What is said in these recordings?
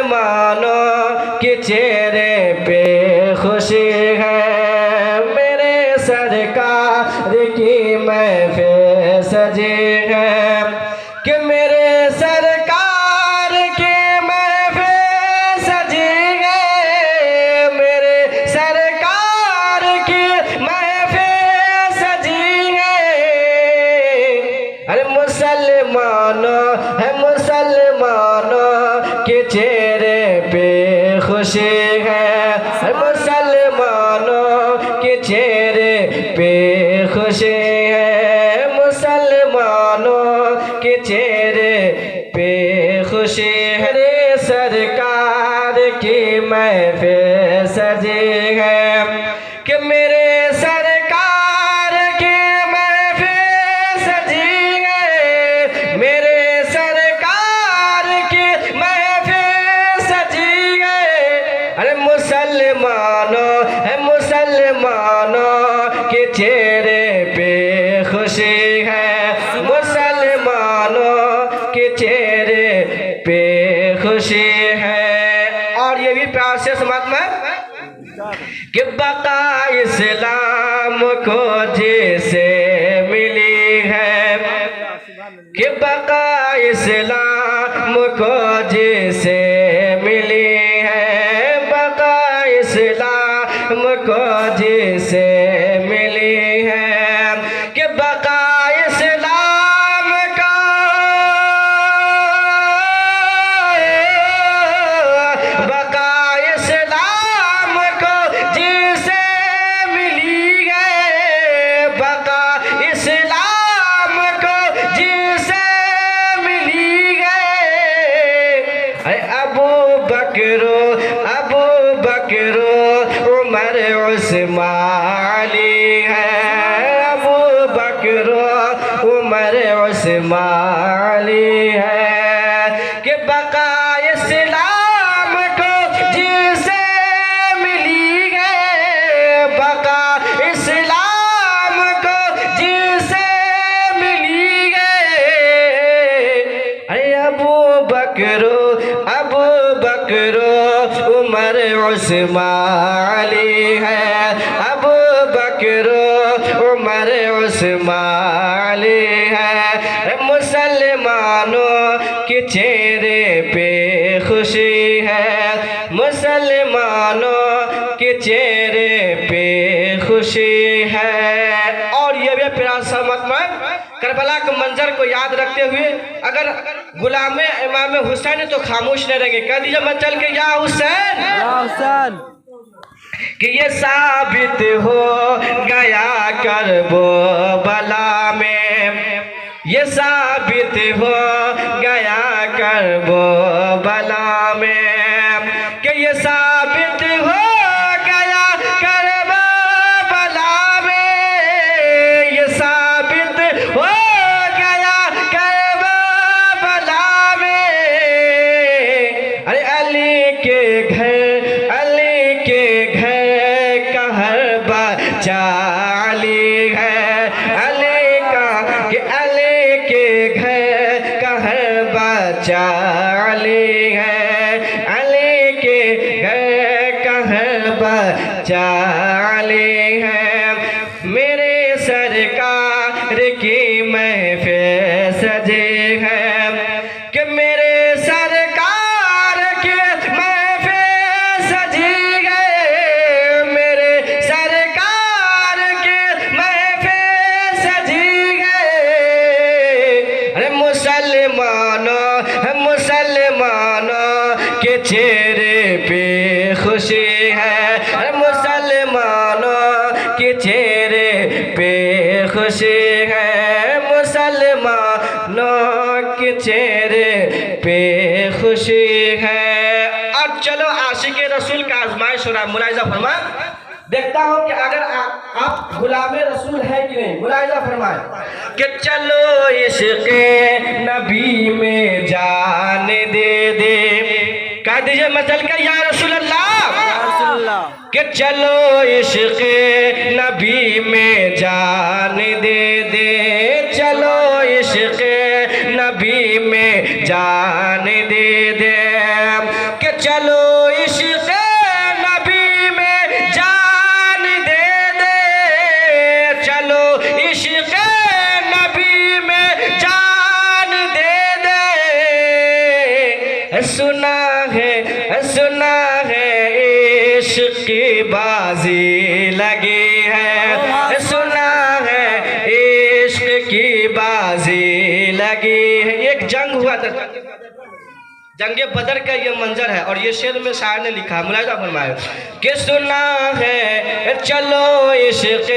मुसलमानों के चेहरे पे खुशी है, मेरे सरकार की महफिल सजी है कि मेरे सरकार की महफिल सजी है, मेरे सरकार की महफिल सजी है। अरे मुसलमानों है, मुसलमानों के चेहरे पे खुशी है, मुसलमानों के चेहरे पे खुशी है, मुसलमानों के चेहरे पे खुशी है। रे सरकार की महफिल सजी है कि मेरे सरकार की महफिल सजी है, मेरे सरकार की महफिल सजी है। अरे मुसलमानों है, मुसलमानों के चेहरे पे खुशी है, मुसलमानों के चेहरे पे खुशी है। और ये भी प्यार से समात्मा कि बका इस्लाम को जिसे मिली है, कि बका इस्लाम को जिसे मिली है, बका इस्लाम को जिसे मिली है, कि बका इस्लाम का, बका इस्लाम को जिसे मिली है, बका इस्लाम को जिसे मिली है। अरे अबू बकरो, अबू बकरो उमर उस्मान अली है, अबू बकरो उमर उस्मान अली है कि बका इस्लाम को जिसे मिली है, बका इस्लाम को जिसे मिली है। अरे अबू बकरो, अबू बकरो उमर उस्मान अली है, अबू बकरो उमर उस्मान अली है। मुसलमानों के चेहरे पे खुशी है, मुसलमानों के चेहरे पे खुशी है। और ये भी प्यार समझ करबला के मंजर को याद रखते हुए अगर गुलाम इमाम हुसैन तो खामोश न रहेंगे, कह दीजिए मत चल के या हुसैन, या हुसैन, कि ये साबित हो गया करबला में, ये साबित हो गया करबला में, कि ये साबित हो गया करबला में, ये साबित हो गया करबला में। अरे अली के घर, अली के घर का हर बच्चा अली है, अली का, कि अली के घर का हर बच्चा अली है, अली के घर का हर बच्चा अली है। मेरे सरकार की महफिल सजी है कि मेरे सरकार की महफिल सजी है, मेरे सरकार की महफिल सजी है। अरे मुसलमानों है, मुसलमानों के चेहरे पे खुशी है, अरे मुसलमानों के चेहरे पे खुशी है, मुसलमानों के चेहरे पे खुशी है। अब चलो आशिक रसूल का आजमाइश हो रहा है, मुलाहिजा फरमाए। देखता हूं कि अगर आप गुलामे रसूल है कि नहीं। मुलाहिजा फरमाए कि चलो इश्क़ नबी में जान दे दे, कह दीजिए मचल कर या रसूल अल्लाह, कि चलो इश्क़ नबी में जान दे दे, चलो इश्क़ नबी में जान दे दे, कि चलो इश्क़ नबी में जान दे दे, चलो इश्क़ नबी में जान दे दे। सुना है इश्क़ की बाजी लगी है, सुना है इश्क़ की बाजी लगी है। एक जंग हुआ था, जंगे बदर का ये मंजर है और ये शेर में शायर ने लिखा, मुलाहिजा फरमाए कि सुना है चलो इश्क़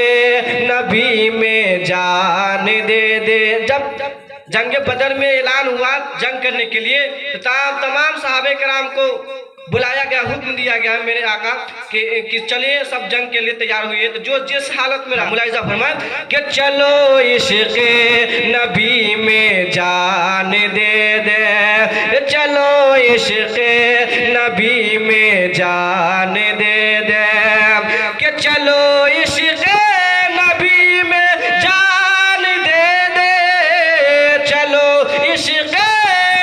नबी में जान दे दे। जब जंगे बदर में ऐलान हुआ जंग करने के लिए तो तमाम सहाबे कराम को बुलाया गया, हुक्म दिया गया मेरे आका कि चलिए सब जंग के लिए तैयार हुए। तो जो जिस हालत में रहा, मुलाहिजा फरमाए कि चलो इश्क़ नबी में जान दे दे, चलो इश्क़ नबी में जान दे दे, कि चलो इश्क़ नबी में जान दे दे, चलो इश्क़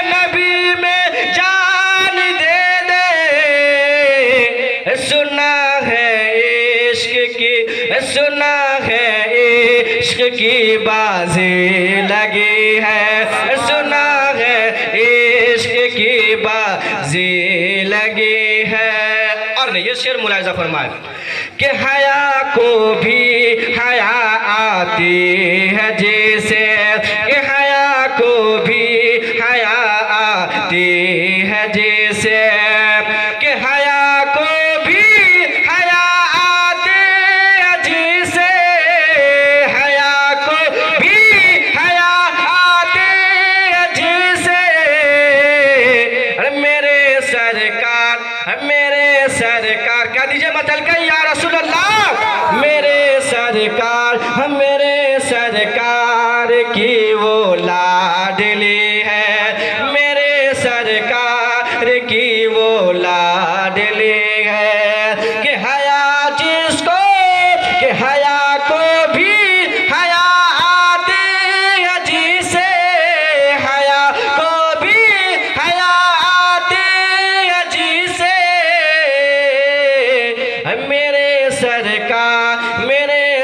नबी में जान दे दे। सुना है इश्क़ की बाजी लगी है, सुना है इश्क़ की बाजी लगी है। और नहीं, ये शेर मुलाहिजा फरमाए कि हया को भी हया आती है जैसे, कि हया को भी हया आती है जैसे, कि हया को भी हया आती है जैसे, हया को भी हया आती है जैसे। अरे मेरे सरकार क्या दीजिए मतलब का या रसूल अल्लाह, मेरे सरकार की वो लाडली है, मेरे सरकार की वो लाडली है, कि हया जिसको, कि हया को भी हया आती है जिसे, हया को भी हया आती है जिसे।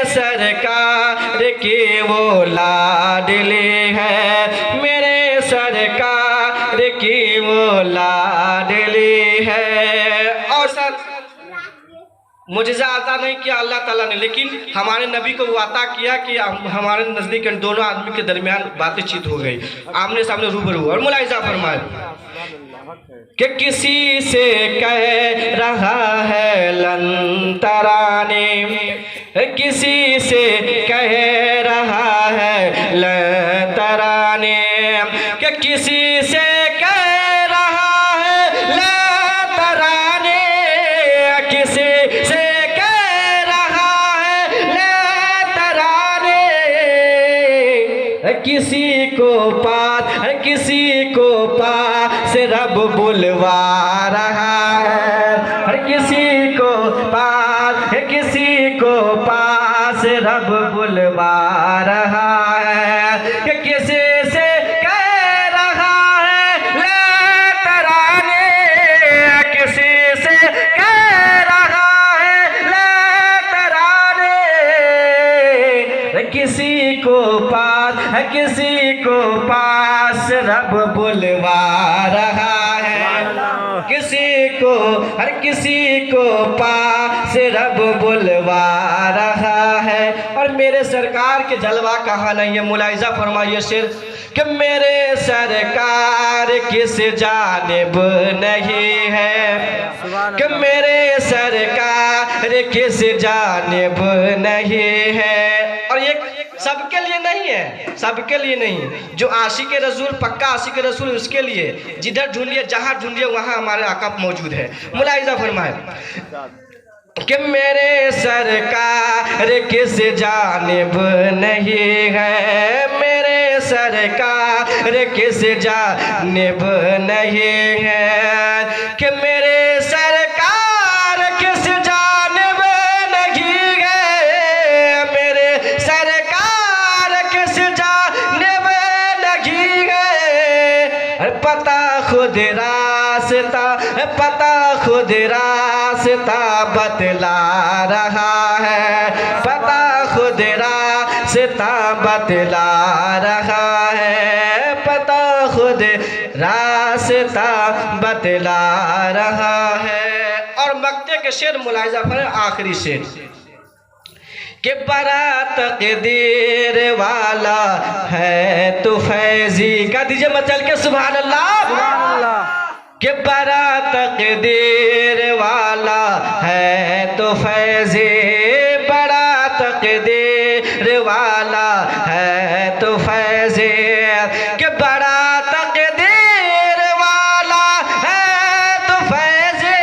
सरकार की वो लाडली है, मेरे सरकार की वो लाडली है। और सर मुझे आता नहीं किया अल्लाह ताला ने, लेकिन हमारे नबी को वो अता किया कि हमारे नज़दीक दोनों आदमी के दरमियान बातचीत हो गई, आमने सामने रूबरू। और मुलाहिजा फरमाए कि किसी से कह रहा है लन तरानी, किसी से कह रहा है लन तरानी, कि किसी से कह रहा है लन तरानी, किसी से कह रहा है लन तरानी। किसी को पास रब बुलवा रहा है, हर किसी को पास रब बुलवा रहा है, कि किसी से कह रहा है ले तराने, किसी से कह रहा है ले तराने। किसी को पास रब बुलवा रहा है, हर किसी को पास रब बुलवा रहा है। और मेरे सरकार के जलवा कहाँ नहीं है, मुलाहिजा फरमाइए शेर कि मेरे सरकार किस जानिब नहीं है, कि मेरे सरकार किस जानिब नहीं है। और ये सबके लिए नहीं है, सबके लिए नहीं, जो आशिक रसूल पक्का आशिक रसूल उसके लिए, जिधर ढूंढिए जहाँ ढूंढिए वहाँ हमारे आका मौजूद है। मुलाहिजा फरमाए कि मेरे सरकार किस जानिब नहीं है, मेरे सरकार किस जानिब नहीं है, कि मेरे सरकार किस जानिब नहीं है, मेरे सरकार किस जानिब नहीं है। पता खुद रास्ता, पता खुद रास्ता बतला रहा है, पता खुद रास्ता बतला रहा है, पता खुद रास्ता बतला रहा है। और मक्ते के शेर मुलाहिजा करें, आखिरी शेर कि बड़ा तकदीर वाला है तो फैजी, कह दीजिए मचल के सुभान अल्लाह। कि बड़ा तकदीर वाला है तो फैजी, बड़ा तकदीर वाला है तो फैजी, कि बड़ा तकदीर वाला है तो फैजी,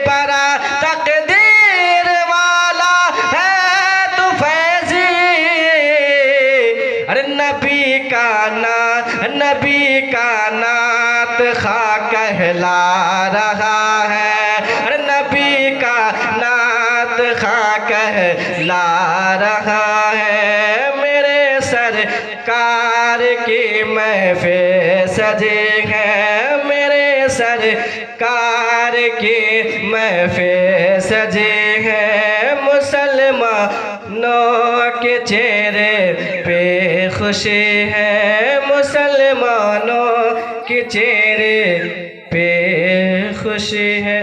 बड़ा तकदीर वाला है तो फैजी। अरे नबी का नात खा कहला रहा है, अरे नबी का नात खा कहला रहा है। मेरे सरकार की महफिल सजे है, मेरे सरकार की महफिल सजे है। मुसलमानों के चेहरे पे खुशी है, मुसलमानों के चेहरे पे खुशी है।